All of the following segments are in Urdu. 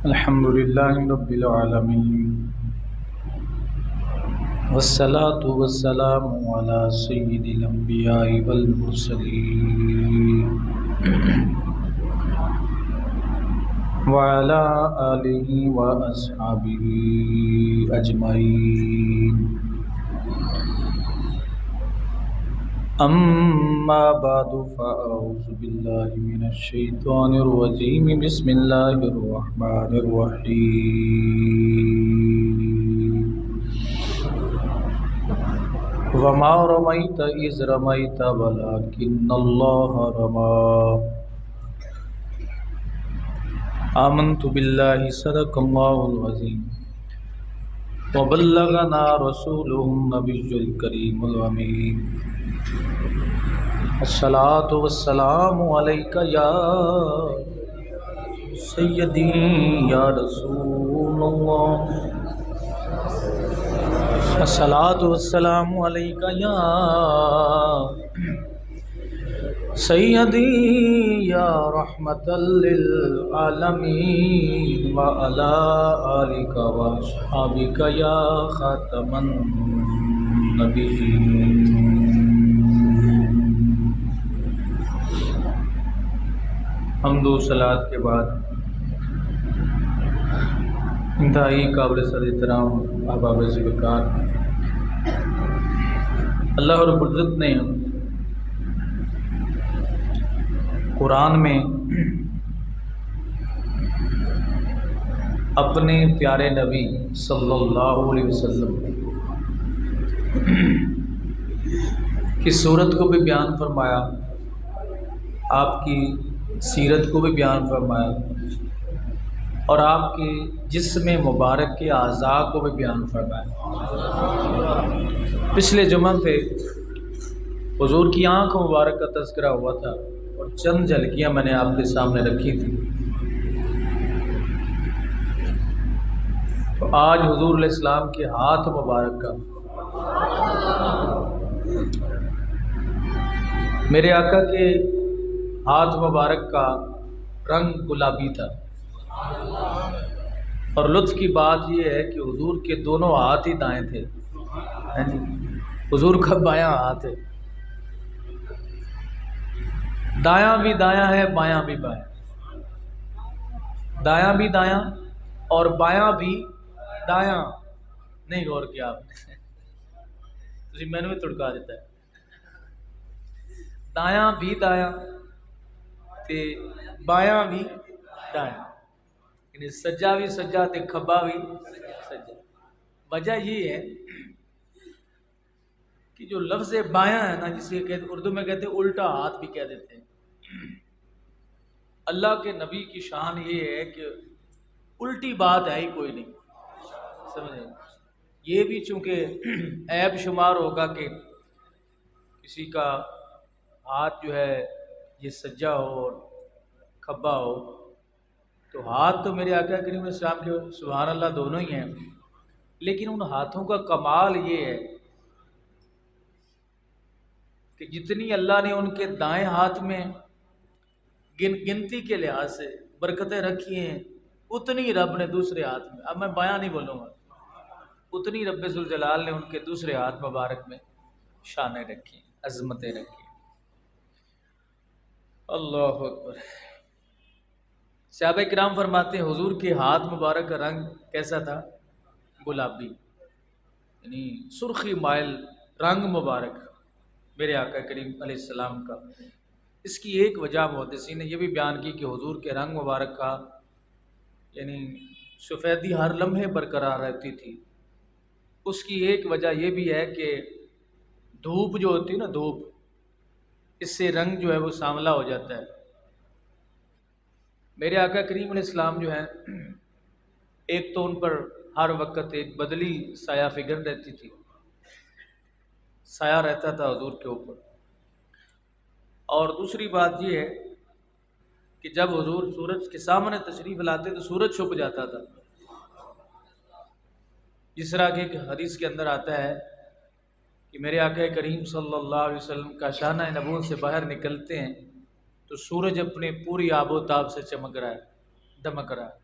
الحمد لله رب العالمين والصلاة والسلام على سيد الأنبياء والمرسلين وعلى آله وأصحابه أجمعين أما بعد فأعوذ بالله من الشيطان الرجيم بسم الله الرحمن الرحيم وما رميت إذ رميت ولكن الله رمى آمنت بالله صدق الله العظيم وبلغنا رسوله النبي الكريم الأمين الصلاة والسلام عليك يا سيدي يا رسول الله الصلاة والسلام عليك يا سيدي يا رحمة للعالمين وعلى آلك وأصحابك يا خاتم النبيين. حمد و صلات کے بعد انتہائی قابل صد احترام احباب ذوالفقار، اللہ رب العزت نے قرآن میں اپنے پیارے نبی صلی اللہ علیہ وسلم کی صورت کو بھی بیان فرمایا، آپ کی سیرت کو بھی بیان فرمایا، اور آپ کے جسم مبارک کے اعضاء کو بھی بیان فرمایا۔ پچھلے جمعہ پہ حضور کی آنکھ مبارک کا تذکرہ ہوا تھا اور چند جھلکیاں میں نے آپ کے سامنے رکھی تھی۔ تو آج حضور علیہ السلام کے ہاتھ مبارک کا، میرے آقا کے ہاتھ مبارک کا رنگ گلابی تھا، اور لطف کی بات یہ ہے کہ حضور کے دونوں ہاتھ ہی دائیں تھے، حضور کا بایاں ہاتھ ہے، دایاں بھی دایاں ہے بایاں بھی بایاں، دایاں بھی دایاں اور بایاں بھی دایاں۔ نہیں غور کیا آپ نے، تسی میں نے بھی تڑکا دیتا ہے، دایاں بھی دایاں تے بایاں بھی دایاں، یعنی سجا بھی سجا تے کھبا بھی سجا۔ وجہ یہ ہے کہ جو لفظ بایاں ہے نا، جسے کہتے اردو میں کہتے ہیں الٹا ہاتھ بھی کہہ دیتے ہیں، اللہ کے نبی کی شان یہ ہے کہ الٹی بات ہے ہی کوئی نہیں، سمجھے؟ یہ بھی چونکہ عیب شمار ہوگا کہ کسی کا ہاتھ جو ہے یہ سجا ہو اور کھبا ہو، تو ہاتھ تو میرے آقا کریم علیہ السلام کے سبحان اللہ دونوں ہی ہیں، لیکن ان ہاتھوں کا کمال یہ ہے کہ جتنی اللہ نے ان کے دائیں ہاتھ میں گنتی کے لحاظ سے برکتیں رکھی ہیں، اتنی رب نے دوسرے ہاتھ میں، اب میں بیان نہیں بولوں گا، اتنی رب ذوالجلال نے ان کے دوسرے ہاتھ مبارک میں شانیں رکھی، عظمتیں رکھی۔ اللہ اکبر۔ صحابہ کرام فرماتے ہیں حضور کے ہاتھ مبارک کا رنگ کیسا تھا؟ گلابی، یعنی سرخی مائل رنگ مبارک میرے آقا کریم علیہ السلام کا۔ اس کی ایک وجہ محدثین نے یہ بھی بیان کی کہ حضور کے رنگ مبارک کا یعنی سفیدی ہر لمحے برقرار رہتی تھی۔ اس کی ایک وجہ یہ بھی ہے کہ دھوپ جو ہوتی ہے نا، دھوپ، اس سے رنگ جو ہے وہ سانولا ہو جاتا ہے۔ میرے آقا کریم علیہ السلام جو ہیں، ایک تو ان پر ہر وقت ایک بدلی سایہ فگن رہتی تھی، سایہ رہتا تھا حضور کے اوپر، اور دوسری بات یہ ہے کہ جب حضور سورج کے سامنے تشریف لاتے تو سورج چھپ جاتا تھا، جس طرح کہ ایک حدیث کے اندر آتا ہے کہ میرے آقا کریم صلی اللہ علیہ وسلم کا شانہ نبوت سے باہر نکلتے ہیں تو سورج اپنے پوری آب و تاب سے چمک رہا ہے، دمک رہا ہے،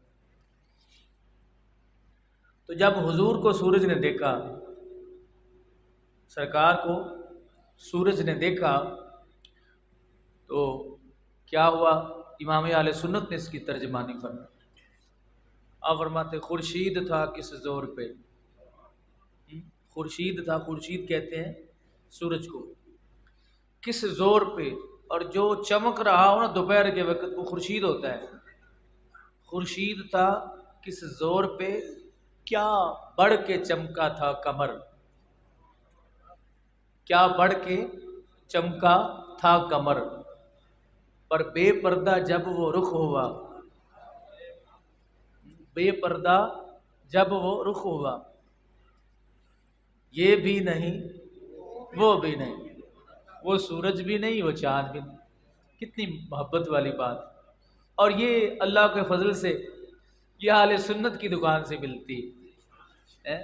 تو جب حضور کو سورج نے دیکھا، سرکار کو سورج نے دیکھا، تو کیا ہوا؟ امام اہل سنت نے اس کی ترجمانی فرمائی۔ آپ فرماتے خورشید تھا کس زور پہ، خورشید تھا، خورشید کہتے ہیں سورج کو، کس زور پہ، اور جو چمک رہا ہو نا دوپہر کے وقت وہ خورشید ہوتا ہے۔ خورشید تھا کس زور پہ، کیا بڑھ کے چمکا تھا قمر، کیا بڑھ کے چمکا تھا قمر، پر بے پردہ جب وہ رخ ہوا، بے پردہ جب وہ رخ ہوا، یہ بھی نہیں وہ بھی نہیں، وہ سورج بھی نہیں وہ چاند بھی نہیں۔ کتنی محبت والی بات، اور یہ اللہ کے فضل سے یہ اہل سنت کی دکان سے ملتی ہے۔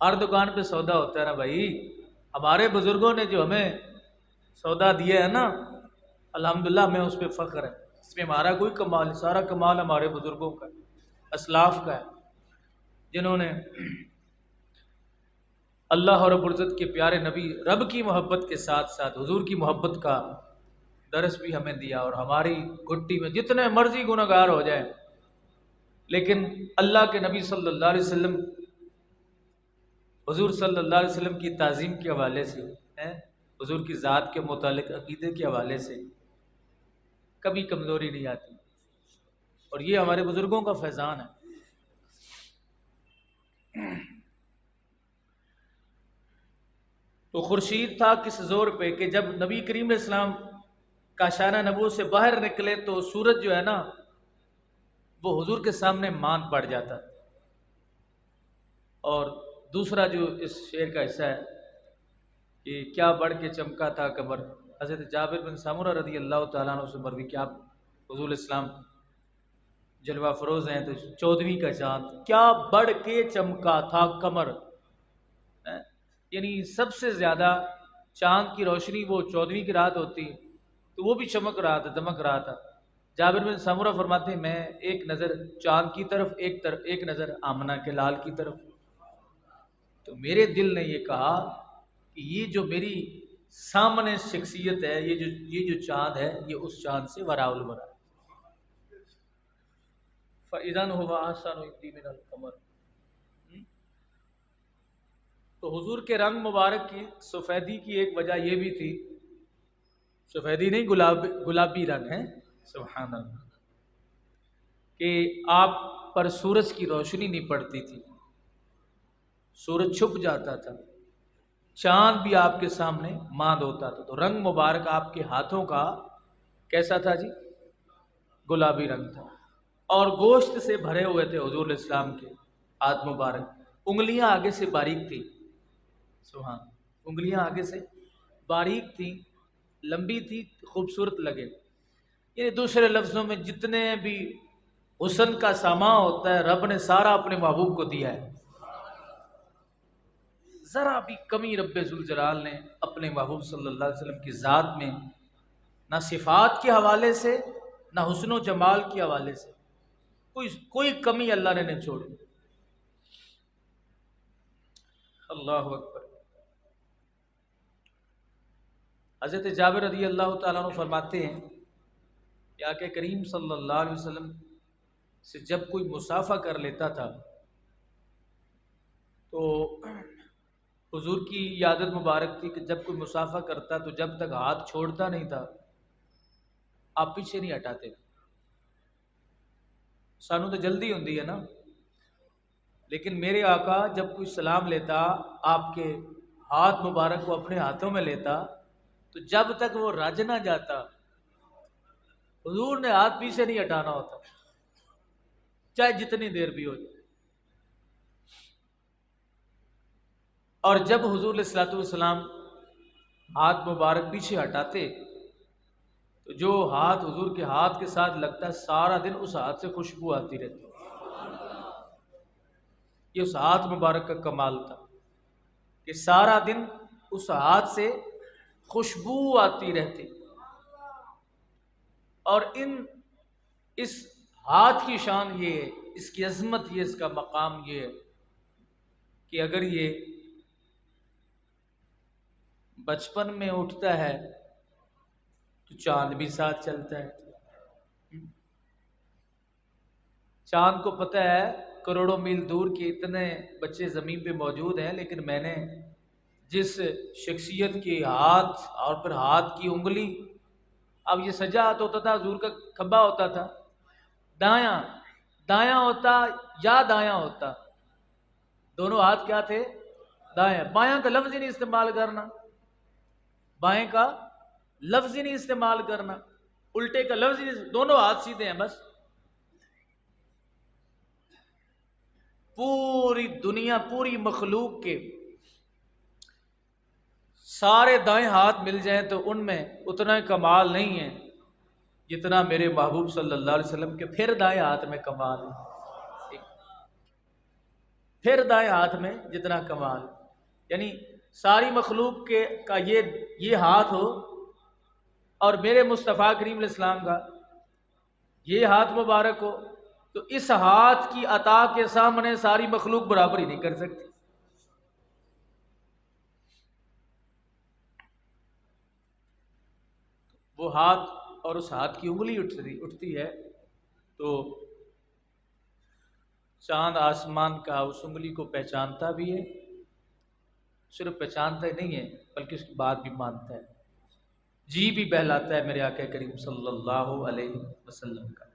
ہر دکان پہ سودا ہوتا ہے نا بھائی، ہمارے بزرگوں نے جو ہمیں سودا دیا ہے نا، الحمدللہ ہمیں اس پہ فخر ہے، اس میں ہمارا کوئی کمال نہیں، سارا کمال ہمارے بزرگوں کا ہے، اسلاف کا ہے، جنہوں نے اللہ رب العزت کے پیارے نبی رب کی محبت کے ساتھ ساتھ حضور کی محبت کا درس بھی ہمیں دیا، اور ہماری گھٹی میں جتنے مرضی گنہگار ہو جائیں لیکن اللہ کے نبی صلی اللہ علیہ وسلم، حضور صلی اللہ علیہ وسلم کی تعظیم کے حوالے سے، حضور کی ذات کے متعلق عقیدے کے حوالے سے کبھی کمزوری نہیں آتی، اور یہ ہمارے بزرگوں کا فیضان ہے۔ تو خورشید تھا کس زور پہ کہ جب نبی کریم علیہ السلام کاشانہ نبوت سے باہر نکلے تو سورج جو ہے نا وہ حضور کے سامنے مان پڑ جاتا۔ اور دوسرا جو اس شعر کا حصہ ہے کہ کیا بڑھ کے چمکا تھا قمر، حضرت جابر بن سمرہ رضی اللہ تعالیٰ عنہ سے مروی کہ آپ حضور اسلام جلوہ فروز ہیں تو 14ویں کا چاند کیا بڑھ کے چمکا تھا قمر، یعنی سب سے زیادہ چاند کی روشنی وہ 14ویں کی رات ہوتی تو وہ بھی چمک رہا تھا، دمک رہا تھا۔ جابر بن سمرہ فرماتے ہیں میں ایک نظر چاند کی طرف ایک نظر آمنہ کے لال کی طرف، تو میرے دل نے یہ کہا کہ یہ جو میری سامنے شخصیت ہے، یہ جو چاند ہے یہ اس چاند سے وراء الورا ہے۔ فَإِذَنْ هُوَ أَحْسَنُ عِنْدِي مِنَ الْقَمَرِ۔ تو حضور کے رنگ مبارک کی سفیدی کی ایک وجہ یہ بھی تھی، سفیدی نہیں گلابی رنگ ہے، سبحان اللہ، کہ آپ پر سورج کی روشنی نہیں پڑتی تھی، سورج چھپ جاتا تھا، چاند بھی آپ کے سامنے ماند ہوتا تھا، تو رنگ مبارک آپ کے ہاتھوں کا کیسا تھا جی؟ گلابی رنگ تھا، اور گوشت سے بھرے ہوئے تھے حضور علیہ السلام کے ہاتھ مبارک، انگلیاں آگے سے باریک تھی، سبحان، انگلیاں آگے سے باریک تھی، لمبی تھی، خوبصورت لگے، یعنی دوسرے لفظوں میں جتنے بھی حسن کا سامان ہوتا ہے رب نے سارا اپنے محبوب کو دیا ہے، ذرا بھی کمی رب ذوالجلال نے اپنے محبوب صلی اللہ علیہ وسلم کی ذات میں نہ صفات کے حوالے سے نہ حسن و جمال کے حوالے سے کوئی کمی اللہ نے نہیں چھوڑی۔ اللہ اکبر۔ حضرت جابر رضی اللہ تعالیٰ عنہ فرماتے ہیں کہ آقا کریم صلی اللہ علیہ وسلم سے جب کوئی مصافحہ کر لیتا تھا تو حضور کی یہ عادت مبارک تھی کہ جب کوئی مصافحہ کرتا تو جب تک ہاتھ چھوڑتا نہیں تھا آپ پیچھے نہیں ہٹاتے۔ سانو تو جلدی ہوندی ہے نا، لیکن میرے آقا جب کوئی سلام لیتا آپ کے ہاتھ مبارک کو اپنے ہاتھوں میں لیتا تو جب تک وہ رج نہ جاتا حضور نے ہاتھ پیچھے نہیں ہٹانا ہوتا، چاہے جتنی دیر بھی ہو جائے۔ اور جب حضور علیہ الصلوۃ والسلام ہاتھ مبارک پیچھے ہٹاتے تو جو ہاتھ حضور کے ہاتھ کے ساتھ لگتا سارا دن اس ہاتھ سے خوشبو آتی رہتی، یہ اس ہاتھ مبارک کا کمال تھا کہ سارا دن اس ہاتھ سے خوشبو آتی رہتی، اور اس ہاتھ کی شان یہ ہے، اس کی عظمت یہ، اس کا مقام یہ ہے کہ اگر یہ بچپن میں اٹھتا ہے تو چاند بھی ساتھ چلتا ہے۔ چاند کو پتہ ہے کروڑوں میل دور کے اتنے بچے زمین پہ موجود ہیں، لیکن میں نے جس شخصیت کے ہاتھ اور پھر ہاتھ کی انگلی، اب یہ سجا ہاتھ ہوتا تھا، حضور کا کھمبا ہوتا تھا، دایاں دایاں ہوتا یا دایاں ہوتا، دونوں ہاتھ کیا تھے؟ دایاں۔ بایاں کا لفظ ہی نہیں استعمال کرنا، بائیں کا لفظ ہی نہیں استعمال کرنا، الٹے کا لفظ ہی نہیں، دونوں ہاتھ سیدھے ہیں بس۔ پوری دنیا، پوری مخلوق کے سارے دائیں ہاتھ مل جائیں تو ان میں اتنا کمال نہیں ہے جتنا میرے محبوب صلی اللہ علیہ وسلم کے پھر دائیں ہاتھ میں کمال ہے۔ پھر دائیں ہاتھ میں جتنا کمال، یعنی ساری مخلوق کے کا یہ ہاتھ ہو اور میرے مصطفیٰ کریم علیہ السلام کا یہ ہاتھ مبارک ہو، تو اس ہاتھ کی عطا کے سامنے ساری مخلوق برابری نہیں کر سکتی۔ وہ ہاتھ اور اس ہاتھ کی انگلی اٹھتی ہے تو چاند آسمان کا اس انگلی کو پہچانتا بھی ہے، صرف پہچانتا ہی نہیں ہے بلکہ اس کی بات بھی مانتا ہے، جی بھی بہلاتا ہے میرے آقا کریم صلی اللہ علیہ وسلم کا۔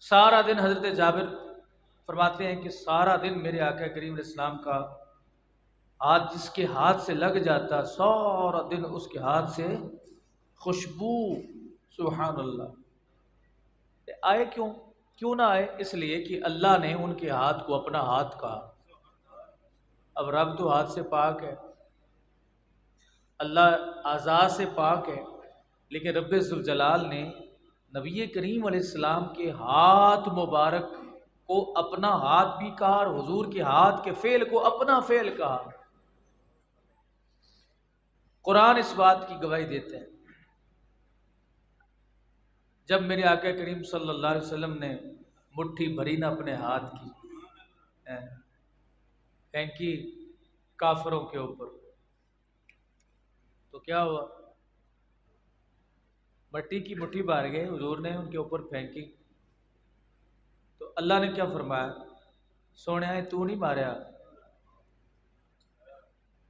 سارا دن حضرت جابر فرماتے ہیں کہ سارا دن میرے آقا کریم علیہ السلام کا ہاتھ جس کے ہاتھ سے لگ جاتا، سارا دن اس کے ہاتھ سے خوشبو، سبحان اللہ۔ آئے کیوں نہ آئے؟ اس لیے کہ اللہ نے ان کے ہاتھ کو اپنا ہاتھ کہا۔ اب رب تو ہاتھ سے پاک ہے، اللہ اعضاء سے پاک ہے، لیکن رب ذوالجلال نے نبی کریم علیہ السلام کے ہاتھ مبارک کو اپنا ہاتھ بھی کہا اور حضور کے ہاتھ کے فعل کو اپنا فعل کہا۔ قرآن اس بات کی گواہی دیتے ہیں، جب میرے آقا کریم صلی اللہ علیہ وسلم نے مٹھی بھری نہ اپنے ہاتھ کی، پھینکی کافروں کے اوپر، تو کیا ہوا؟ مٹی کی مٹھی بھر گئے، حضور نے ان کے اوپر پھینکی تو اللہ نے کیا فرمایا؟ سونے تو نہیں ماریا،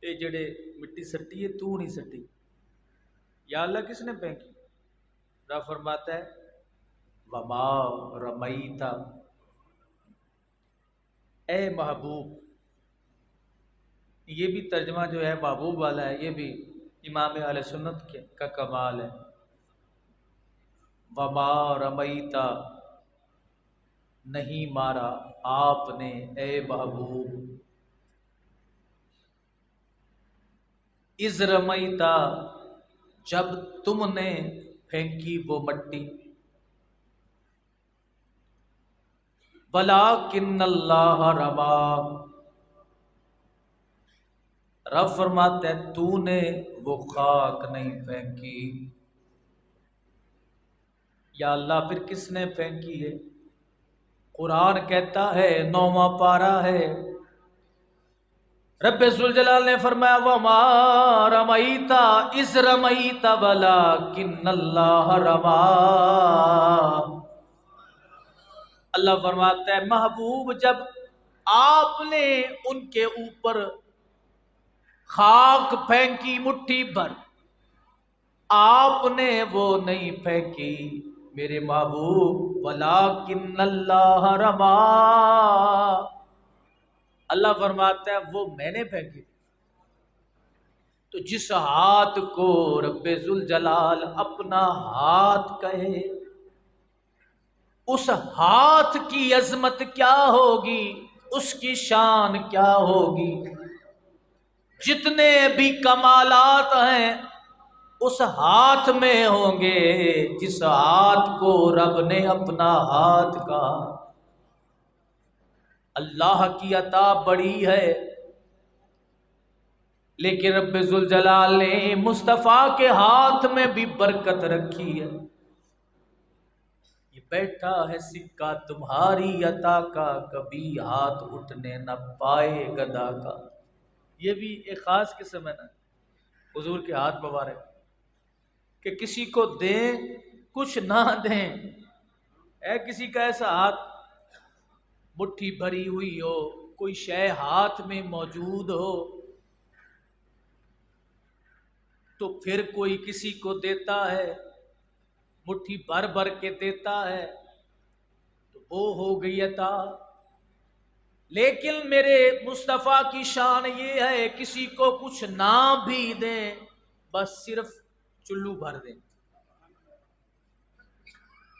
یہ جڑے مٹی سٹی ہے تو نہیں سٹی، یا اللہ کس نے پھینکی؟ رب فرماتا ہے وما رمیتا، اے محبوب، یہ بھی ترجمہ جو ہے محبوب والا ہے، یہ بھی امام اہل سنت کا کمال ہے۔ وما رمیتا، نہیں مارا آپ نے اے محبوب، اذ رمیتا، جب تم نے پھینکی وہ مٹی، ولیکن اللہ رما، رب فرماتے ہیں تو نے وہ خاک نہیں پھینکی۔ یا اللہ پھر کس نے پھینکی ہے؟ قرآن کہتا ہے 9واں پارہ ہے، رب ذوالجلال نے فرمایا وما رمیتا اذ رمیتا ولکن اللہ رما۔ اللہ فرماتا ہے محبوب جب آپ نے ان کے اوپر خاک پھینکی مٹھی بھر، آپ نے وہ نہیں پھینکی میرے محبوب، ولیکن اللہ رما، اللہ فرماتا ہے وہ میں نے پھینکی۔ تو جس ہاتھ کو رب ذوالجلال اپنا ہاتھ کہے، اس ہاتھ کی عظمت کیا ہوگی، اس کی شان کیا ہوگی، جتنے بھی کمالات ہیں اس ہاتھ میں ہوں گے جس ہاتھ کو رب نے اپنا ہاتھ کہا۔ اللہ کی عطا بڑی ہے، لیکن رب ذوالجلال نے مصطفیٰ کے ہاتھ میں بھی برکت رکھی ہے۔ یہ بیٹھا ہے سکہ تمہاری عطا کا، کبھی ہاتھ اٹھنے نہ پائے گدا کا۔ یہ بھی ایک خاص قسم ہے نا حضور کے ہاتھ مبارک، کہ کسی کو دیں کچھ نہ دیں، اے کسی کا ایسا ہاتھ مٹھی بھری ہوئی ہو، کوئی شے ہاتھ میں موجود ہو، تو پھر کوئی کسی کو دیتا ہے، مٹھی بھر بھر کے دیتا ہے، تو وہ ہو گئی عطا۔ لیکن میرے مصطفیٰ کی شان یہ ہے کسی کو کچھ نہ بھی دیں، بس صرف چلو بھر دیں۔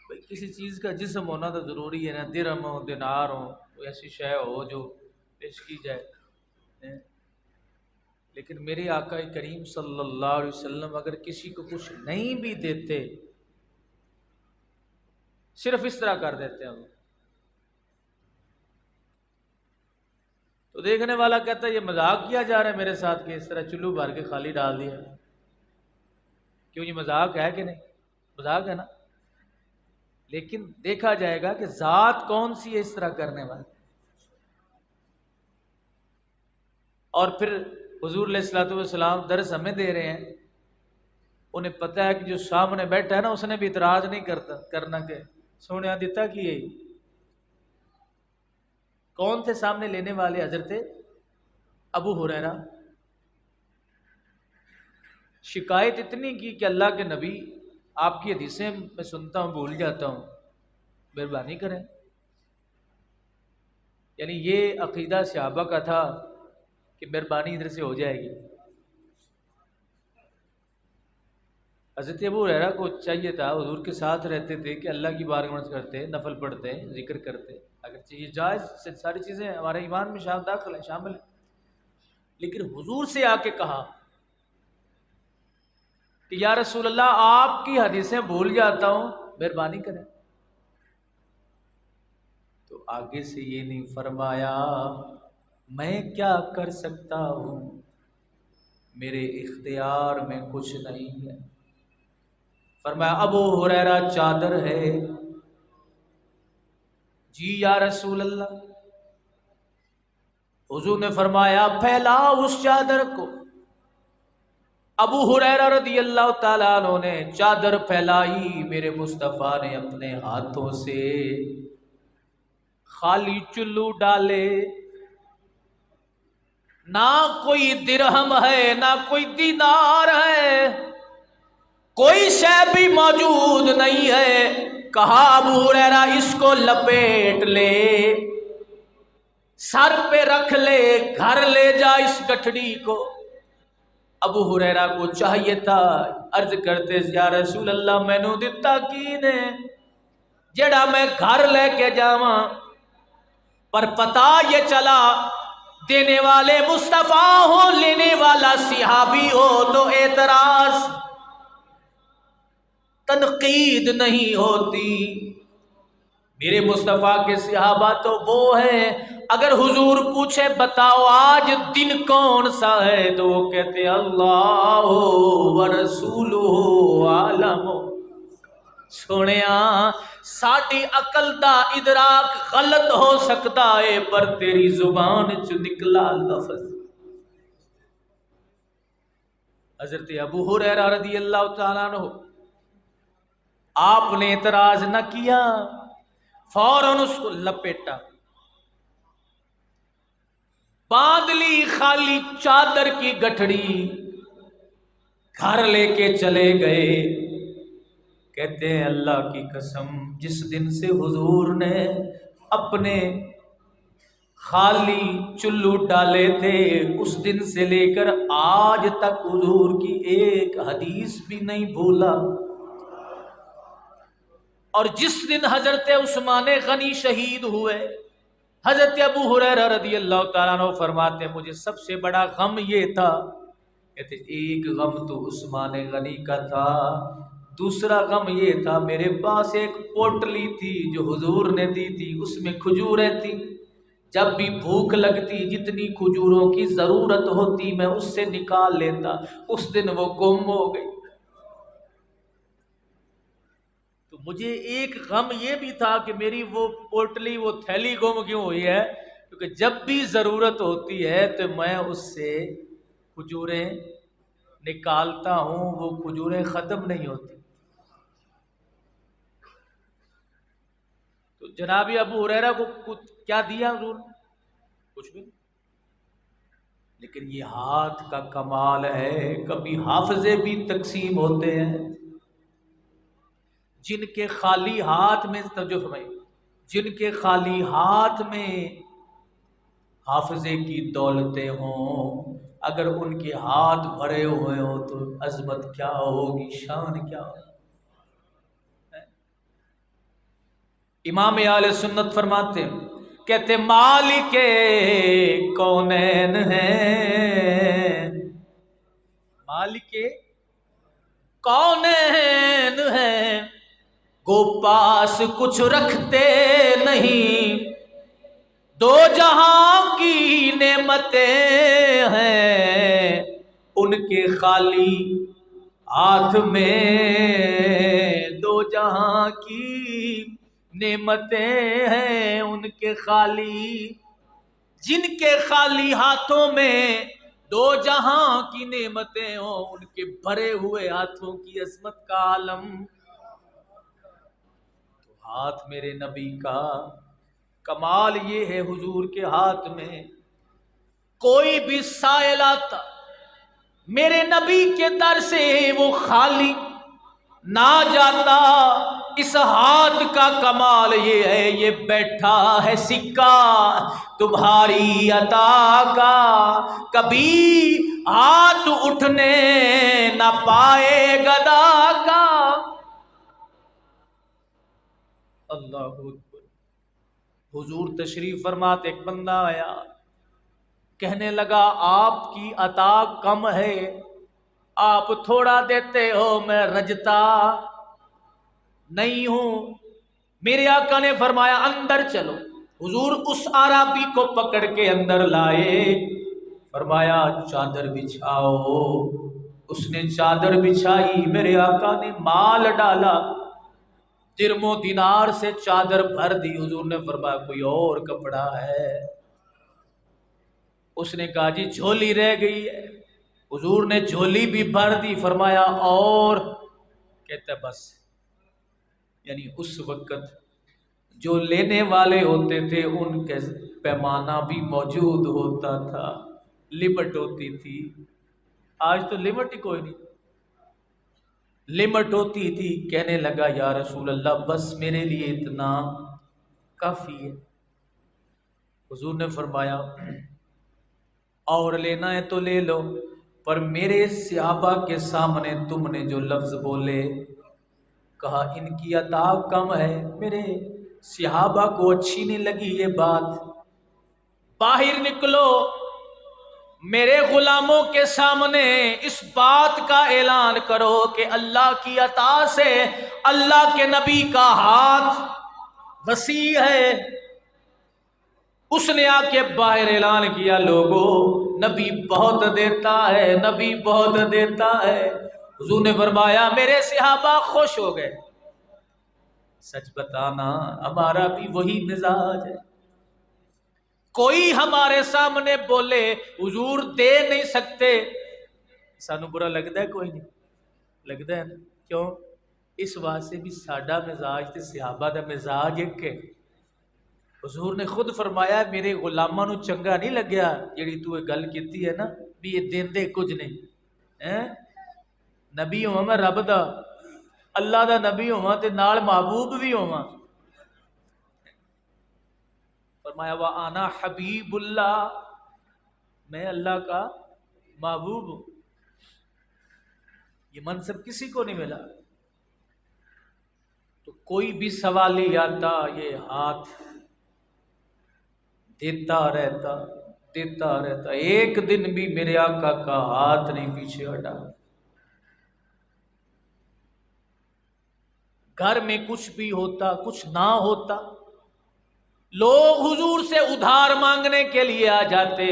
بھئی کسی چیز کا جسم ہونا تو ضروری ہے نا، درہم ہو، دینار ہو، کوئی ایسی شے ہو جو پیش کی جائے۔ لیکن میرے آقا کریم صلی اللہ علیہ وسلم اگر کسی کو کچھ نہیں بھی دیتے، صرف اس طرح کر دیتے ہیں، تو دیکھنے والا کہتا ہے یہ مذاق کیا جا رہا ہے میرے ساتھ کہ اس طرح چلو بھر کے خالی ڈال دیا۔ کیوں یہ مذاق ہے کہ نہیں؟ مذاق ہے نا۔ لیکن دیکھا جائے گا کہ ذات کون سی ہے اس طرح کرنے والی۔ اور پھر حضور علیہ الصلوۃ والسلام درس ہمیں دے رہے ہیں، انہیں پتہ ہے کہ جو سامنے بیٹھا ہے نا اس نے بھی اعتراض نہیں کرنا کہ سونے دیتا کہ یہ کون تھے سامنے لینے والے؟ حضرت ابو ہریرہ۔ شکایت اتنی کی کہ اللہ کے نبی آپ کی حدیثیں میں سنتا ہوں بھول جاتا ہوں، مہربانی کریں۔ یعنی یہ عقیدہ صحابہ کا تھا کہ مہربانی ادھر سے ہو جائے گی۔ حضرت ابو ہریرہ کو چاہیے تھا، حضور کے ساتھ رہتے تھے، کہ اللہ کی بارگاہ میں کرتے، نفل پڑھتے، ذکر کرتے، اگرچہ یہ جائز ساری چیزیں ہمارے ایمان میں داخل ہیں، شامل ہیں، لیکن حضور سے آ کے کہا کہ یا رسول اللہ آپ کی حدیثیں بھول جاتا ہوں، مہربانی کریں۔ تو آگے سے یہ نہیں فرمایا میں کیا کر سکتا ہوں، میرے اختیار میں کچھ نہیں ہے۔ فرمایا ابو ہریرہ چادر ہے؟ جی یا رسول اللہ۔ حضور نے فرمایا پھیلا اس چادر کو۔ ابو ہریرہ رضی اللہ تعالیٰ عنہ نے چادر پھیلائی، میرے مصطفیٰ نے اپنے ہاتھوں سے خالی چلو ڈالے، نہ کوئی درہم ہے نہ کوئی دینار ہے، کوئی شے بھی موجود نہیں ہے۔ کہا ابو ہریرہ اس کو لپیٹ لے، سر پہ رکھ لے، گھر لے جا اس گٹھڑی کو۔ ابو ہریرہ کو چاہیے تھا عرض کرتے یا رسول اللہ مینوں دتا کی نے جڑا میں گھر لے کے جاواں، پر پتا یہ چلا دینے والے مصطفیٰ ہو، لینے والا صحابی ہو، تو اعتراض تنقید نہیں ہوتی۔ میرے مصطفیٰ کے صحابہ تو وہ ہیں، اگر حضور پوچھے بتاؤ آج دن کون سا ہے، تو وہ کہتے اللہ ورسولہ عالم۔ سونیا ساڈی عقل دا ادراک غلط ہو سکتا ہے، پر تیری زبان چ نکلا لفظ۔ حضرت ابو ہریرہ رضی اللہ تعالیٰ عنہ آپ نے اعتراض نہ کیا، فوراً اس کو لپیٹا، باندھ لی خالی چادر کی گٹھڑی، گھر لے کے چلے گئے۔ کہتے ہیں اللہ کی قسم جس دن سے حضور نے اپنے خالی چلو ڈالے تھے، اس دن سے لے کر آج تک حضور کی ایک حدیث بھی نہیں بھولا۔ اور جس دن حضرت عثمان غنی شہید ہوئے، حضرت ابو ہریرہ رضی اللہ تعالیٰ عنہ فرماتے ہیں مجھے سب سے بڑا غم یہ تھا، کہتے ایک غم تو عثمان غنی کا تھا، دوسرا غم یہ تھا میرے پاس ایک پوٹلی تھی جو حضور نے دی تھی، اس میں کھجوریں تھی، جب بھی بھوک لگتی جتنی کھجوروں کی ضرورت ہوتی میں اس سے نکال لیتا، اس دن وہ گم ہو گئی۔ تو مجھے ایک غم یہ بھی تھا کہ میری وہ پوٹلی وہ تھیلی گم کیوں ہوئی ہے، کیونکہ جب بھی ضرورت ہوتی ہے تو میں اس سے کھجوریں نکالتا ہوں، وہ کھجوریں ختم نہیں ہوتی۔ تو جناب ابو ہریرہ کو کیا دیا حضور؟ کچھ بھی، لیکن یہ ہاتھ کا کمال ہے۔ کبھی حافظے بھی تقسیم ہوتے ہیں جن کے خالی ہاتھ میں، توجہ فرمائیے، جن کے خالی ہاتھ میں حافظے کی دولتیں ہوں، اگر ان کے ہاتھ بھرے ہوئے ہوں تو عظمت کیا ہوگی، شان کیا ہوگی۔ امام اہل سنت فرماتے ہیں، کہتے مالک کونین ہیں، مالک کونین ہیں، گو پاس کچھ رکھتے نہیں، دو جہاں کی نعمتیں ہیں ان کے خالی ہاتھ میں، دو جہاں کی نعمتیں ہیں ان کے خالی، جن کے خالی ہاتھوں میں دو جہاں کی نعمتیں ہوں، ان کے بھرے ہوئے ہاتھوں کی عظمت کا عالم۔ تو ہاتھ میرے نبی کا کمال یہ ہے، حضور کے ہاتھ میں کوئی بھی سائل آتا میرے نبی کے در سے وہ خالی نہ جاتا۔ اس ہاتھ کا کمال یہ ہے، یہ بیٹھا ہے سکہ تمہاری عطا کا، کبھی ہاتھ اٹھنے نہ پائے گدا کا۔ اللہ اکبر۔ حضور تشریف فرماتے، ایک بندہ آیا، کہنے لگا آپ کی عطا کم ہے، آپ تھوڑا دیتے ہو، میں رجتا نہیں ہوں۔ میرے آقا نے فرمایا اندر چلو۔ حضور اس عرابی کو پکڑ کے اندر لائے، فرمایا چادر بچھاؤ۔ اس نے چادر بچھائی، میرے آقا نے مال ڈالا، درم و دینار سے چادر بھر دی۔ حضور نے فرمایا کوئی اور کپڑا ہے؟ اس نے کہا جی جھولی رہ گئی ہے۔ حضور نے جھولی بھی بھر دی، فرمایا اور؟ کہتا بس۔ یعنی اس وقت جو لینے والے ہوتے تھے ان کے پیمانہ بھی موجود ہوتا تھا، لمٹ ہوتی تھی۔ آج تو لمٹ ہی کوئی نہیں، لمٹ ہوتی تھی۔ کہنے لگا یا رسول اللہ بس میرے لیے اتنا کافی ہے۔ حضور نے فرمایا اور لینا ہے تو لے لو، پر میرے صحابہ کے سامنے تم نے جو لفظ بولے، کہا ان کی عطا کم ہے، میرے صحابہ کو اچھی نہیں لگی یہ بات، باہر نکلو، میرے غلاموں کے سامنے اس بات کا اعلان کرو کہ اللہ کی عطا سے اللہ کے نبی کا ہاتھ وسیع ہے۔ اس نے آ کے باہر اعلان کیا لوگوں نبی بہت دیتا ہے، نبی بہت دیتا ہے۔ حضور نے فرمایا میرے صحابہ خوش ہو گئے۔ سچ بتانا ہمارا بھی وہی مزاج ہے، کوئی ہمارے سامنے بولے حضور دے نہیں سکتے، سانو برا لگتا ہے؟ کوئی نہیں لگتا ہے نا؟ کیوں؟ اس واسطے بھی ساڈا مزاج تے صحابہ دا مزاج ایک ہے۔ حضور نے خود فرمایا میرے غلاماں نو چنگا نہیں لگیا جیڑی تو یہ گل کیتی ہے نا بھی یہ دیندے کچھ نہیں، نبی ہوا میں رب دا، اللہ دا نبی ہوا تے نال محبوب بھی ہوا۔ فرمایا وَأَنَا حبیب اللہ، میں اللہ کا محبوب ہوں۔ یہ منصب کسی کو نہیں ملا۔ تو کوئی بھی سوالی آتا یہ ہاتھ دیتا رہتا، دیتا رہتا، ایک دن بھی میرے آقا کا ہاتھ نہیں پیچھے ہٹا۔ گھر میں کچھ بھی ہوتا، کچھ نہ ہوتا، لوگ حضور سے ادھار مانگنے کے لیے آ جاتے،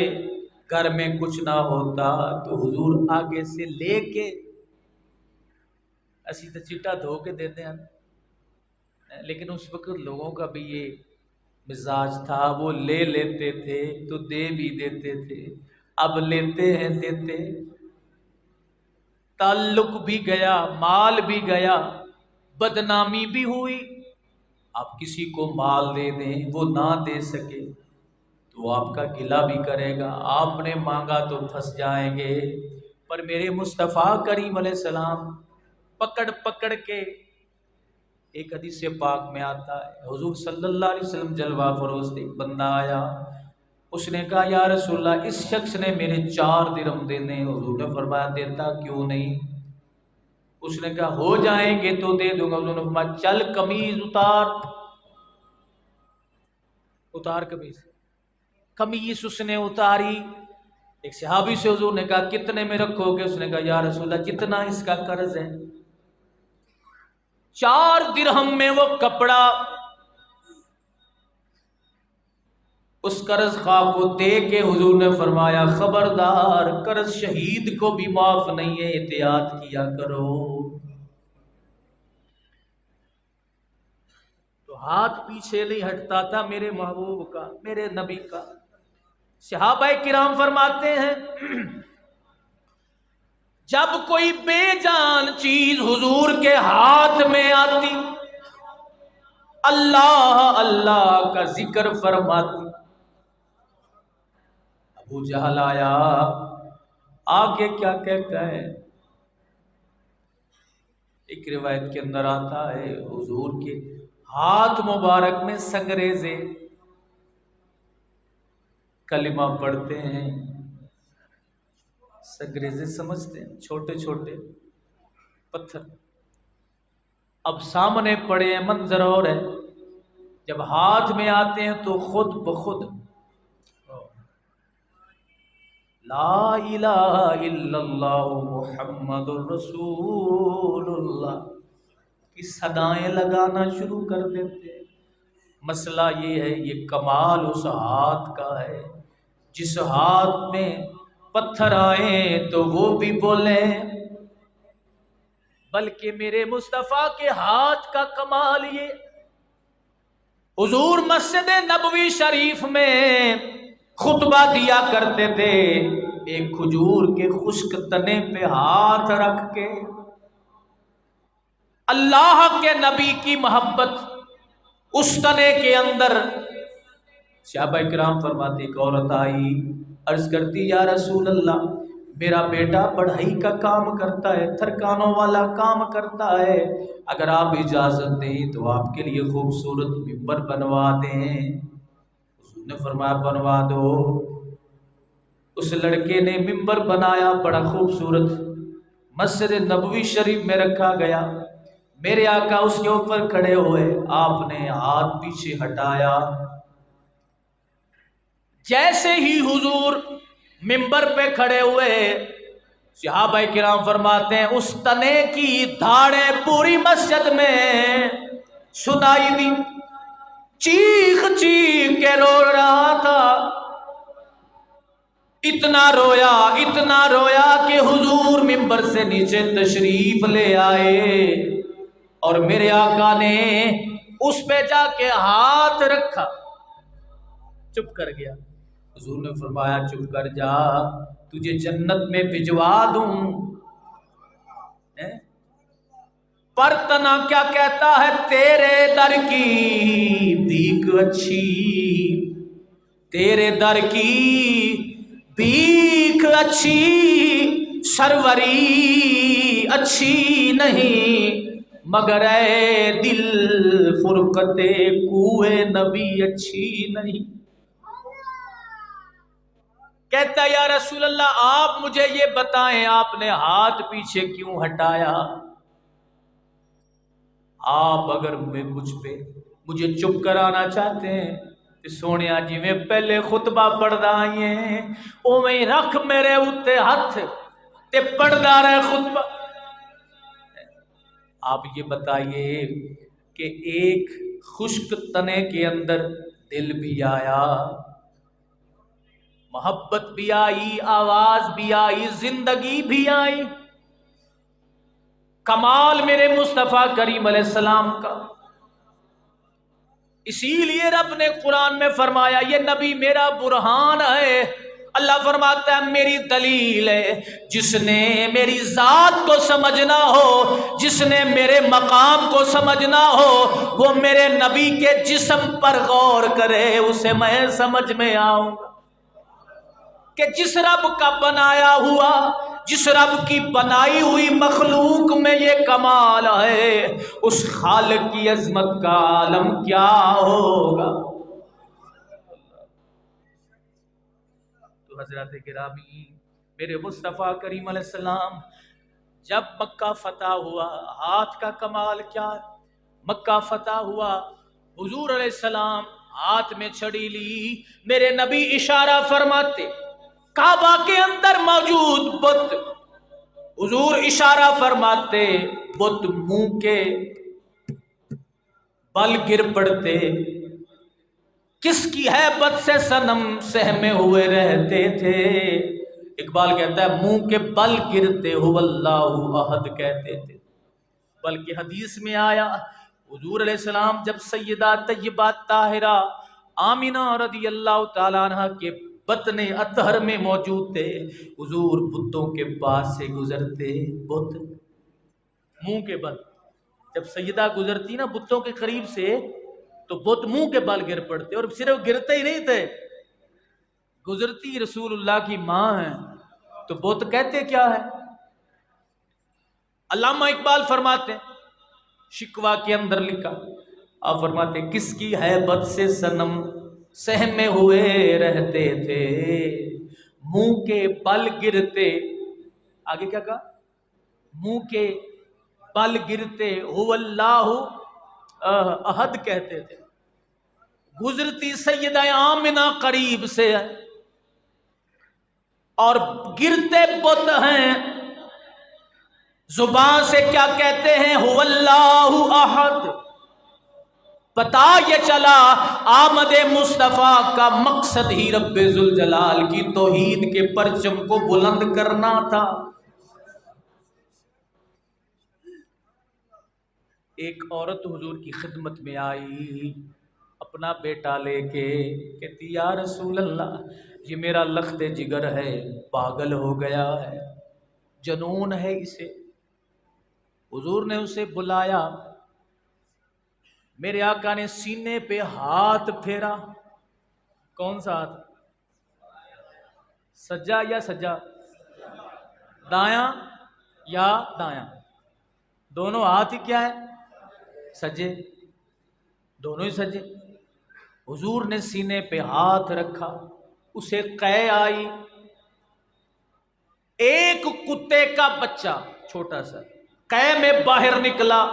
گھر میں کچھ نہ ہوتا تو حضور آگے سے لے کے، اسی تو چٹا دھو کے دیتے ہیں، لیکن اس وقت لوگوں کا بھی یہ مزاج تھا، وہ لے لیتے تھے تو دے بھی دیتے تھے، اب لیتے ہیں دیتے، تعلق بھی گیا، مال بھی گیا، بدنامی بھی ہوئی۔ آپ کسی کو مال دے دیں وہ نہ دے سکے تو وہ آپ کا گلہ بھی کرے گا، آپ نے مانگا تو پھنس جائیں گے۔ پر میرے مصطفیٰ کریم علیہ السلام پکڑ پکڑ کے، ایک حدیث پاک میں آتا ہے حضور صلی اللہ علیہ وسلم جلوہ فروز ایک بندہ آیا، اس نے کہا یا رسول اللہ اس شخص نے میرے 4 درہم دینے، حضور نے فرمایا دیتا کیوں نہیں؟ اس نے کہا ہو جائیں گے تو دے دوں گا۔ حضور نے فرمایا چل قمیض اتار، اتار قمیض، قمیص اس نے اتاری۔ ایک صحابی سے حضور نے کہا کتنے میں رکھو گے؟ اس نے کہا یا رسول اللہ جتنا اس کا قرض ہے۔ 4 درہم میں وہ کپڑا اس قرض خواہ کو دے کے حضور نے فرمایا خبردار قرض شہید کو بھی معاف نہیں ہے، احتیاط کیا کرو۔ تو ہاتھ پیچھے نہیں ہٹتا تھا میرے محبوب کا، میرے نبی کا۔ صحابہ کرام فرماتے ہیں جب کوئی بے جان چیز حضور کے ہاتھ میں آتی، اللہ اللہ کا ذکر فرماتی۔ ابو جہل آیا، آگے کیا کہتا ہے؟ ایک روایت کے اندر آتا ہے حضور کے ہاتھ مبارک میں سنگریزے کلمہ پڑھتے ہیں۔ سنگریزے سمجھتے ہیں؟ چھوٹے چھوٹے پتھر۔ اب سامنے پڑے ہیں، منظر اور ہے، جب ہاتھ میں آتے ہیں تو خود بخود لا الہ الا اللہ محمد الرسول اللہ کی صدائیں لگانا شروع کر دیتے۔ مسئلہ یہ ہے، یہ کمال اس ہاتھ کا ہے جس ہاتھ میں پتھر آئیں تو وہ بھی بولیں، بلکہ میرے مصطفیٰ کے ہاتھ کا کمال یہ، حضور مسجد نبوی شریف میں خطبہ دیا کرتے تھے، ایک کھجور کے خشک تنے پہ ہاتھ رکھ کے اللہ کے نبی کی محبت اس تنے کے اندر۔ صحابہ کرام فرماتے ایک عورت آئی، عرض کرتی یا رسول اللہ میرا بیٹا پڑھائی کا کام کرتا ہے، تھرکانوں والا کام کرتا ہے، اگر آپ اجازت دیں تو آپ کے لیے خوبصورت ممبر بنوا دیں۔ حضور نے فرمایا بنوا دو۔ اس لڑکے نے ممبر بنایا، بڑا خوبصورت، مسجد نبوی شریف میں رکھا گیا۔ میرے آقا اس کے اوپر کھڑے ہوئے، آپ نے ہاتھ پیچھے ہٹایا، جیسے ہی حضور ممبر پہ کھڑے ہوئے، صحابہ کرام فرماتے ہیں اس تنے کی دھاڑیں پوری مسجد میں سنائی دی، چیخ چیخ کے رو رہا تھا، اتنا رویا کہ حضور ممبر سے نیچے تشریف لے آئے اور میرے آقا نے اس پہ جا کے ہاتھ رکھا، چپ کر گیا۔ حضور نے فرمایا چپ کر جا، تجھے جنت میں بھجوا دوں۔ پر تنا کیا کہتا ہے؟ تیرے در کی بھیک اچھی، تیرے در کی بھیک اچھی، سروری اچھی نہیں، مگر اے دل فرقت کوئے نبی اچھی نہیں۔ کہتا یا رسول اللہ آپ مجھے یہ بتائیں آپ نے ہاتھ پیچھے کیوں ہٹایا؟ آپ اگر مجھ پہ مجھے چپ کرانا چاہتے ہیں تو سونیا جی میں پہلے خطبہ پڑھدا آئیے اویں رکھ میرے اتے ہاتھ تے پڑھدا رہے خطبہ۔ آپ یہ بتائیے کہ ایک خشک تنے کے اندر دل بھی آیا، محبت بھی آئی، آواز بھی آئی، زندگی بھی آئی، کمال میرے مصطفیٰ کریم علیہ السلام کا۔ اسی لیے رب نے قرآن میں فرمایا یہ نبی میرا برہان ہے. اللہ فرماتا ہے میری دلیل ہے. جس نے میری ذات کو سمجھنا ہو، جس نے میرے مقام کو سمجھنا ہو، وہ میرے نبی کے جسم پر غور کرے، اسے میں سمجھ میں آؤں گا کہ جس رب کا بنایا ہوا، جس رب کی بنائی ہوئی مخلوق میں یہ کمال ہے، اس خالق کی عظمت کا عالم کیا ہوگا. تو حضرات گرامی، میرے مصطفیٰ کریم علیہ السلام جب مکہ فتح ہوا، ہاتھ کا کمال کیا ہے. مکہ فتح ہوا، حضور علیہ السلام ہاتھ میں چھڑی لی، میرے نبی اشارہ فرماتے، کعبہ کے اندر موجود بت، حضور اشارہ فرماتے، بت منہ کے بل گر پڑتے. کس کی ہیبت سے صنم سہمے ہوئے رہتے تھے. اقبال کہتا ہے منہ کے بل گرتے ہو اللہ احد کہتے تھے. بلکہ حدیث میں آیا حضور علیہ السلام جب سیدہ طیبہ طاہرہ آمینہ رضی اللہ تعالیٰ عنہ کے بطن اطہر میں موجود تھے، حضور بتوں کے پاس سے گزرتے، بت منہ کے بل، جب سیدہ گزرتی نا بتوں کے قریب سے تو بت منہ کے بل گر پڑتے. اور صرف گرتے ہی نہیں تھے، گزرتی رسول اللہ کی ماں ہے تو بت کہتے کیا ہے. علامہ اقبال فرماتے شکوہ کے اندر لکھا، آپ فرماتے کس کی ہیبت سے صنم سہمے ہوئے رہتے تھے، منہ کے بل گرتے. آگے کیا کہا؟ منہ کے بل گرتے هو اللہ احد کہتے تھے. گزرتی سیدہ آمنہ قریب سے ہے اور گرتے بت ہیں، زبان سے کیا کہتے ہیں؟ هو اللہ احد. پتا یہ چلا آمد مصطفیٰ کا مقصد ہی رب ذوالجلال کی توحید کے پرچم کو بلند کرنا تھا. ایک عورت حضور کی خدمت میں آئی اپنا بیٹا لے کے، کہتی یا رسول اللہ یہ میرا لخت جگر ہے، پاگل ہو گیا ہے، جنون ہے اسے. حضور نے اسے بلایا، میرے آقا نے سینے پہ ہاتھ پھیرا. کون سا ہاتھ؟ سجا یا سجا؟ دایاں یا دایاں؟ دونوں ہاتھ ہی کیا ہے؟ سجے، دونوں ہی سجے. حضور نے سینے پہ ہاتھ رکھا، اسے قے آئی. ایک کتے کا بچہ چھوٹا سا قے میں باہر نکلا.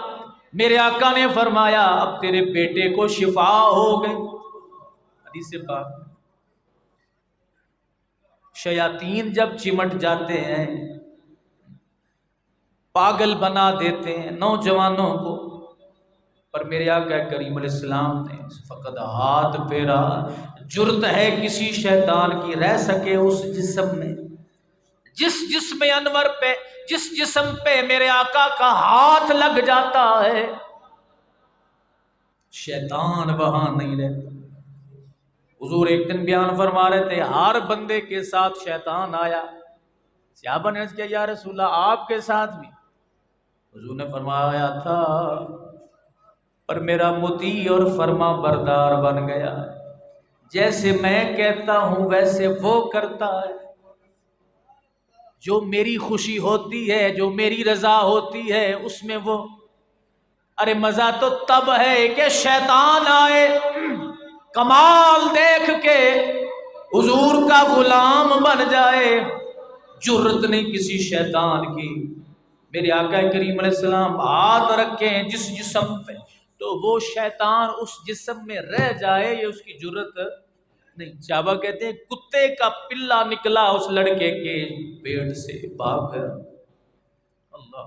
میرے آقا نے فرمایا اب تیرے بیٹے کو شفا ہو گئی. حدیث پاک. شیاطین جب چمٹ جاتے ہیں، پاگل بنا دیتے ہیں نوجوانوں کو، پر میرے آقا کریم علیہ السلام نے فقط ہاتھ پھیرا. جرت ہے کسی شیطان کی رہ سکے اس جسم میں، جس جسم انور پہ، جس جسم پہ میرے آقا کا ہاتھ لگ جاتا ہے شیطان وہاں نہیں رہتا. حضور ایک دن بیان فرما رہے تھے ہر بندے کے ساتھ شیطان آیا. صحابہ نے عرض کیا یا رسول اللہ آپ کے ساتھ بھی؟ حضور نے فرمایا تھا پر میرا مطیع اور فرما بردار بن گیا، جیسے میں کہتا ہوں ویسے وہ کرتا ہے. جو میری خوشی ہوتی ہے، جو میری رضا ہوتی ہے اس میں وہ. ارے مزہ تو تب ہے کہ شیطان آئے، کمال دیکھ کے حضور کا غلام بن جائے. جرت نہیں کسی شیطان کی. میرے آقا کریم علیہ السلام ہاتھ رکھیں جس جسم پہ تو وہ شیطان اس جسم میں رہ جائے، یہ اس کی جرت نہیں. صحابہ کہتے ہیں کتے کا پلا نکلا اس لڑکے کے پیٹ سے بھاگ گیا. اللہ.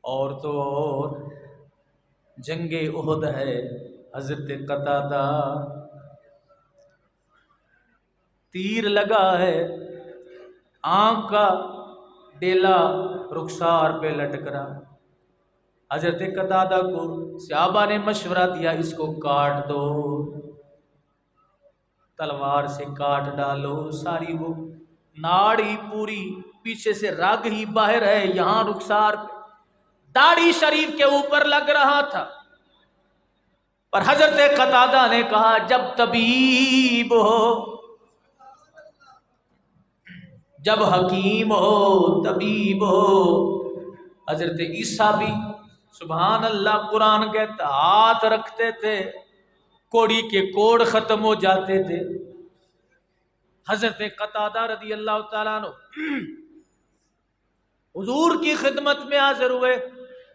اور تو اور جنگ احد ہے، حضرت قتادہ تیر لگا ہے، آنکھ کا ڈیلا رخسار پہ لٹک رہا. حضرت قتادہ کو صحابہ نے مشورہ دیا اس کو کاٹ دو، تلوار سے کاٹ ڈالو، ساری وہ ناڑ ہی پوری، پیچھے سے رگ ہی باہر ہے، یہاں رخسار داڑھی شریف کے اوپر لگ رہا تھا۔ پر حضرت قتادہ نے کہا جب طبیب ہو، جب حکیم ہو، طبیب ہو۔ حضرت عیسیٰ بھی سبحان اللہ قرآن کہتا ہاتھ رکھتے تھے کوڑی کے کوڑ ختم ہو جاتے تھے۔ حضرت قتادہ رضی اللہ تعالیٰ عنہ حضور کی خدمت میں حاضر ہوئے،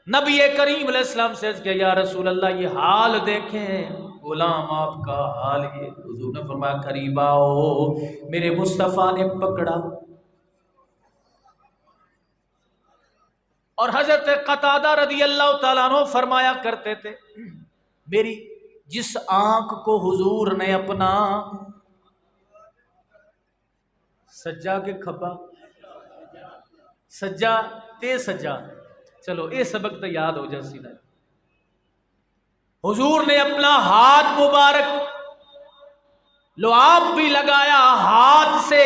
نبی کریم علیہ السلام سے عرض کیا یا رسول اللہ یہ حال دیکھیں، غلام آپ کا حال یہ۔ حضور نے فرمایا قریب آؤ، میرے مصطفیٰ نے پکڑا۔ اور حضرت قتادہ رضی اللہ تعالیٰ عنہ فرمایا کرتے تھے میری جس آنکھ کو حضور نے اپنا سجا کے کھپا، سجا تے سجا، چلو یہ سبق تو یاد ہو جائے سیدھا۔ حضور نے اپنا ہاتھ مبارک لعاب بھی لگایا، ہاتھ سے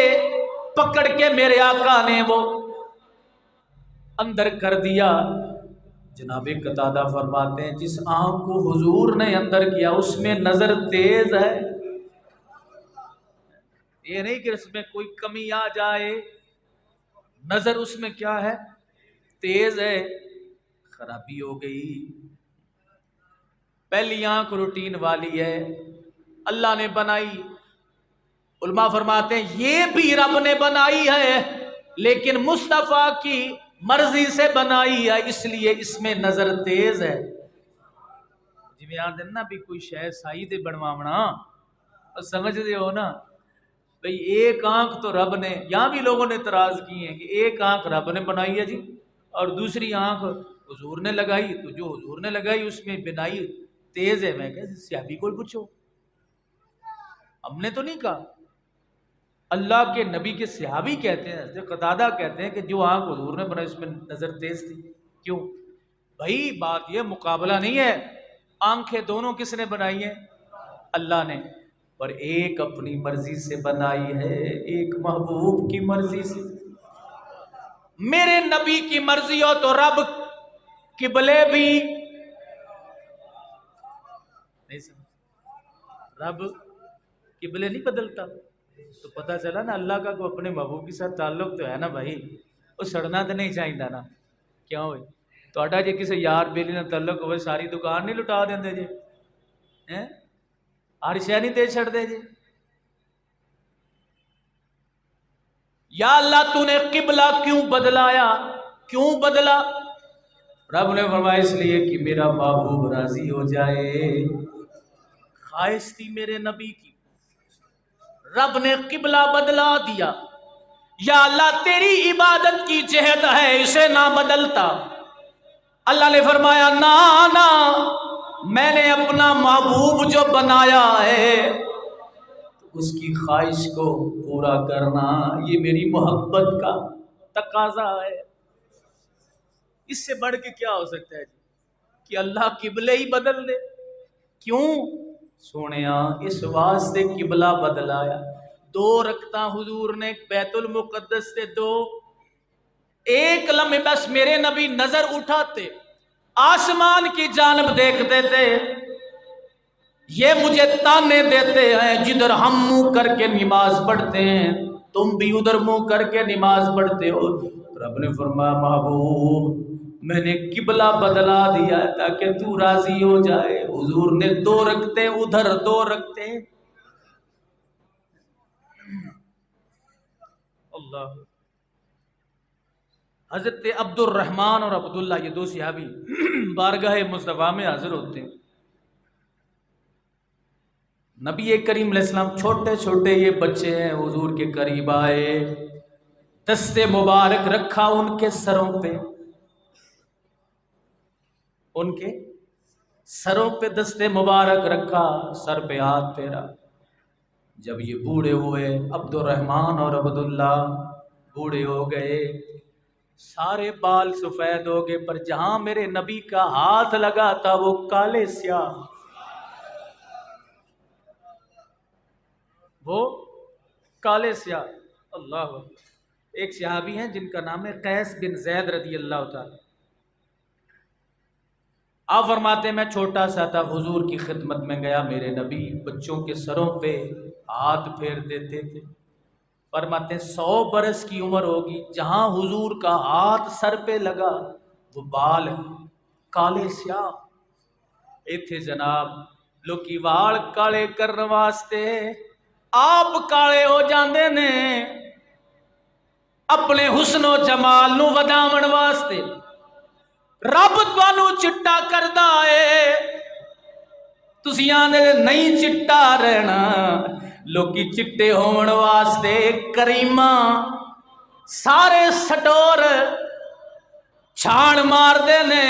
پکڑ کے میرے آقا نے وہ اندر کر دیا۔ جناب قتادہ فرماتے ہیں جس آنکھ کو حضور نے اندر کیا اس میں نظر تیز ہے، یہ نہیں کہ اس میں کوئی کمی آ جائے، نظر اس میں کیا ہے تیز ہے۔ خرابی ہو گئی، پہلی آنکھ روٹین والی ہے، اللہ نے بنائی۔ علماء فرماتے ہیں یہ بھی رب نے بنائی ہے لیکن مصطفیٰ کی مرضی سے بنائی ہے، اس لیے اس میں نظر تیز ہے۔ جی میں آن دینا بھی کوئی شاید سائی دے بنواونا سمجھ دے ہو نا بھئی، ایک آنکھ تو رب نے، یہاں بھی لوگوں نے اعتراض کی ہیں کہ ایک آنکھ رب نے بنائی ہے جی اور دوسری آنکھ حضور نے لگائی، تو جو حضور نے لگائی اس میں بنائی تیز ہے۔ میں کہا صحابی کو پوچھو، ہم نے تو نہیں کہا، اللہ کے نبی کے صحابی کہتے ہیں، حضرت قتادہ کہتے ہیں کہ جو آنکھ حضور نے بنائی اس میں نظر تیز تھی۔ کیوں بھائی؟ بات یہ مقابلہ نہیں ہے، آنکھیں دونوں کس نے بنائی ہیں؟ اللہ نے، اور ایک اپنی مرضی سے بنائی ہے، ایک محبوب کی مرضی سے۔ میرے نبی کی مرضی ہو تو رب قبلے بھی نہیں سمجھ، رب قبلے نہیں بدلتا، تو پتہ چلا نا اللہ کا کوئی اپنے محبوب کے ساتھ تعلق تو ہے نا بھائی، وہ سڑنا تو نہیں چاہیے نا۔ کیوں ہوئی توڑا جی کسی یار بیلی نہ تعلق ہوئے ساری دکان نہیں لٹا دیں جی، ہر شے نہیں دے چھڑ دے جی۔ یا اللہ تو نے قبلہ کیوں بدلایا، کیوں بدلا؟ رب نے فرمایا اس لیے کہ میرا محبوب راضی ہو جائے، خواہش تھی میرے نبی کی، رب نے قبلہ بدلا دیا۔ یا اللہ تیری عبادت کی جہت ہے اسے نہ بدلتا۔ اللہ نے فرمایا نا نا، میں نے اپنا محبوب جو بنایا ہے اس کی خواہش کو پورا کرنا یہ میری محبت کا تقاضا ہے۔ اس سے بڑھ کے کیا ہو سکتا ہے کہ اللہ قبلے ہی بدل دے؟ کیوں سونیا؟ اس واسطے قبلہ بدلایا۔ 2 رکعتاں حضور نے بیت المقدس سے 2، ایک لمحے بس میرے نبی نظر اٹھاتے آسمان کی جانب دیکھتے تھے، یہ مجھے تانے دیتے ہیں جدھر ہم منہ کر کے نماز پڑھتے ہیں تم بھی ادھر منہ کر کے نماز پڑھتے ہو۔ رب نے فرمایا محبوب میں نے قبلہ بدلا دیا تاکہ تو راضی ہو جائے۔ حضور نے 2 رکھتے ادھر 2 رکھتے، اللہ۔ حضرت عبد الرحمن اور عبداللہ یہ 2 صحابی بارگاہ مصطفیٰ میں حاضر ہوتے ہیں۔ نبی کریم علیہ السلام چھوٹے چھوٹے یہ بچے ہیں، حضور کے قریب آئے، دست مبارک رکھا ان کے سروں پہ، ان کے سروں پہ دست مبارک رکھا، سر پہ ہاتھ پھیرا۔ جب یہ بوڑھے ہوئے عبد الرحمن اور عبداللہ بوڑھے ہو گئے، سارے بال سفید ہو گئے، پر جہاں میرے نبی کا ہاتھ لگا تھا وہ کالے سیاہ، وہ کالے سیاہ۔ اللہ اکبر۔ ایک صحابی ہیں جن کا نام ہے قیس بن زید رضی اللہ تعالی، آپ فرماتے ہیں میں چھوٹا سا تھا، حضور کی خدمت میں گیا، میرے نبی بچوں کے سروں پہ ہاتھ پھیر دیتے تھے۔ فرماتے ہیں 100 برس کی عمر ہوگی، جہاں حضور کا ہاتھ سر پہ لگا وہ بال کالے سیاہ۔ ایتھے جناب لوکی وال کالے کرن واسطے آپ کالے ہو جاندے نے، اپنے حسن و جمال نو وداون واسطے رب تانوں چٹا کردا ہے، تسی آندے نہیں چٹا رہنا، لوکی چٹے ہون واسطے کریماں سارے سٹور چھان مار دے نے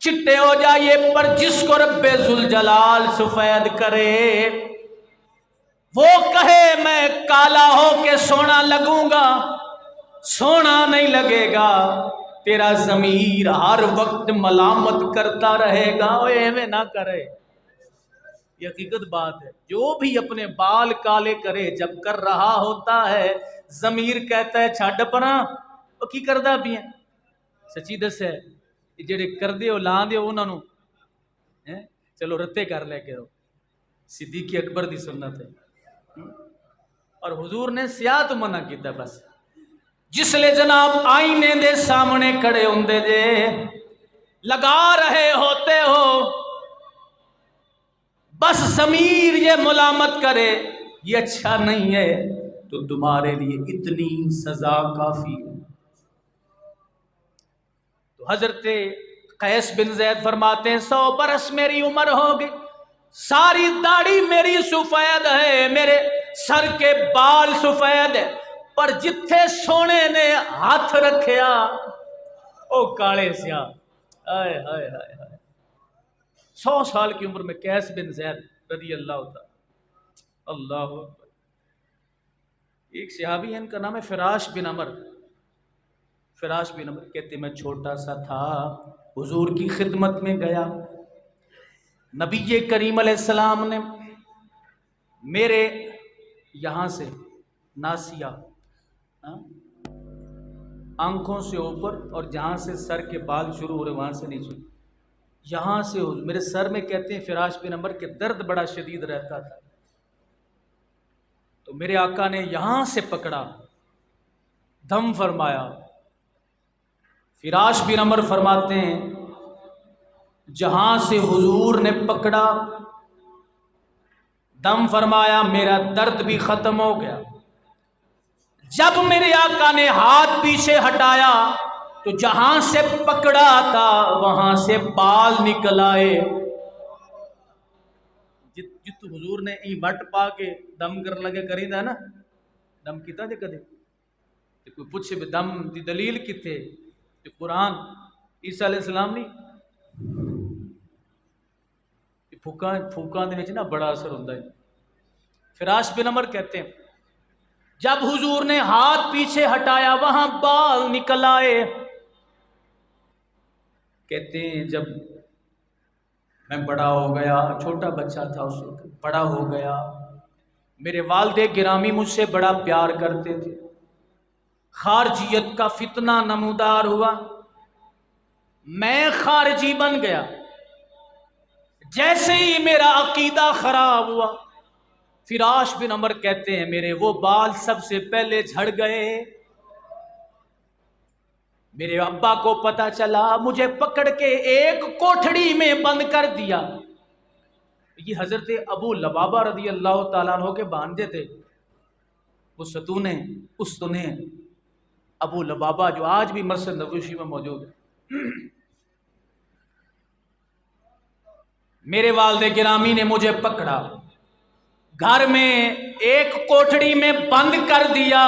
چٹے ہو جائیے، پر جس کو رب ذوالجلال سفید کرے وہ کہے میں کالا ہو کے سونا لگوں گا، سونا نہیں لگے گا، تیرا ضمیر ہر وقت ملامت کرتا رہے گا۔ ایویں نہ کرے، یہ حقیقت بات ہے، جو بھی اپنے بال کالے کرے جب کر رہا ہوتا ہے ضمیر کہتا ہے چھڈ پراں، وہ کی کردا بھی ہے؟ سچی دس ہے جڑے کردے ہو لاندے ہو انہاں نوں چلو رتے کر لے کے صدیق اکبر دی سنت ہے، اور حضور نے سیاہ تو منع کیتا، بس جس لے جناب آئینے دے سامنے کھڑے ہوندے جے لگا رہے ہوتے ہو، بس ضمیر یہ ملامت کرے یہ اچھا نہیں ہے تو تمہارے لیے اتنی سزا کافی ہے۔ تو حضرت قیس بن زید فرماتے ہیں 100 برس میری عمر ہوگی، ساری داڑھی میری سفید ہے، میرے سر کے بال سفید ہے، پر جتھے سونے نے ہاتھ رکھیا او کالے سیاہ۔ آئے ہائے ہائے ہائے، 100 سال کی عمر میں قیس بن زید رضی اللہ تعالی، اللہ اکبر۔ ایک صحابی ہے ان کا نام ہے فراش بن عمر، فراش بن عمر کہتے میں چھوٹا سا تھا، حضور کی خدمت میں گیا، نبی کریم علیہ السلام نے میرے یہاں سے ناسیہ آنکھوں سے اوپر اور جہاں سے سر کے بال شروع ہو رہے وہاں سے نیچے، یہاں سے میرے سر میں کہتے ہیں فراش بن عمر کے درد بڑا شدید رہتا تھا، تو میرے آقا نے یہاں سے پکڑا، دم فرمایا۔ فراش بن عمر فرماتے ہیں جہاں سے حضور نے پکڑا دم فرمایا میرا درد بھی ختم ہو گیا، جب میرے آقا نے ہاتھ پیچھے ہٹایا تو جہاں سے پکڑا تھا وہاں سے بال نکل آئے۔ جت حضور نے ای وٹ پا کے دم کر لگے کریندا نا، دم کیتا جے کدے تے کوئی پوچھے بھی دم دی دلیل کتے تے قرآن عیسیٰ علیہ السلام نہیں، پھوکاں دے وچ نا بڑا اثر ہوندا ہے۔ فراش بن عمر کہتے ہیں جب حضور نے ہاتھ پیچھے ہٹایا وہاں بال نکل آئے، کہتے ہیں جب میں بڑا ہو گیا، چھوٹا بچہ تھا اس وقت، بڑا ہو گیا، میرے والد گرامی مجھ سے بڑا پیار کرتے تھے، خارجیت کا فتنہ نمودار ہوا، میں خارجی بن گیا، جیسے ہی میرا عقیدہ خراب ہوا، فراش بن عمر کہتے ہیں میرے وہ بال سب سے پہلے جھڑ گئے، میرے ابا کو پتہ چلا، مجھے پکڑ کے ایک کوٹھڑی میں بند کر دیا۔ یہ حضرت ابو لبابہ رضی اللہ تعالیٰ عنہ کے بانجے تھے، وہ استونے ابو لبابہ جو آج بھی مسجد نبوی میں موجود ہے۔ میرے والد گرامی نے مجھے پکڑا، گھر میں ایک کوٹھڑی میں بند کر دیا،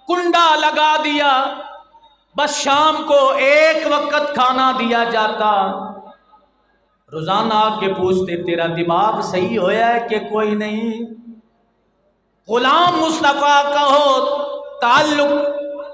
کنڈا لگا دیا، بس شام کو ایک وقت کھانا دیا جاتا، روزانہ آ کے پوچھتے تیرا دماغ صحیح ہویا ہے کہ کوئی نہیں، غلام مصطفیٰ کا ہو تعلق